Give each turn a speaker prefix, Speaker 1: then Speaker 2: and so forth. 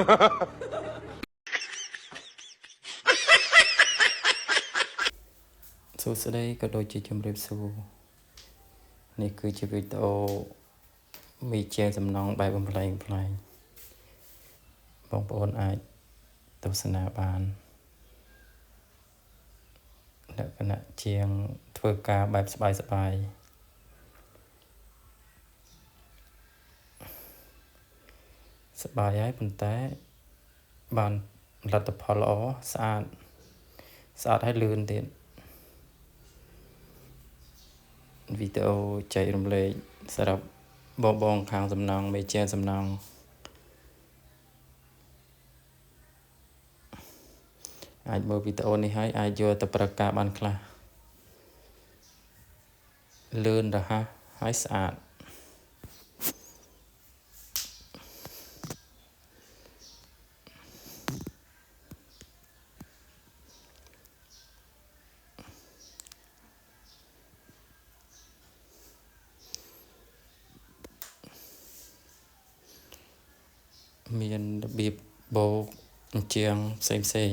Speaker 1: សួស្តីក៏ដូចជាជំរាបសួរនេះគឺជាវីដេអូមីជាសំណងបែបបំផ្លែងបងប្អូនអាចទស្សនាបានលក្ខណៈជាងធ្វើការបែបសบายហើយប៉ុន្តែបានលទ្ធផលល្អស្អាតហើយលឿនទៀតវីដេអូចែករំលែកសម្រាប់បងខាងសំណង់មេជាសំណង់អាចមើលវីដេអូនេះហើយអាចយកទៅប្រើការបានខ្លះលឿនរហ័សហើយស្អាតមានរបៀបបោកអញ្ចឹងផ្សេង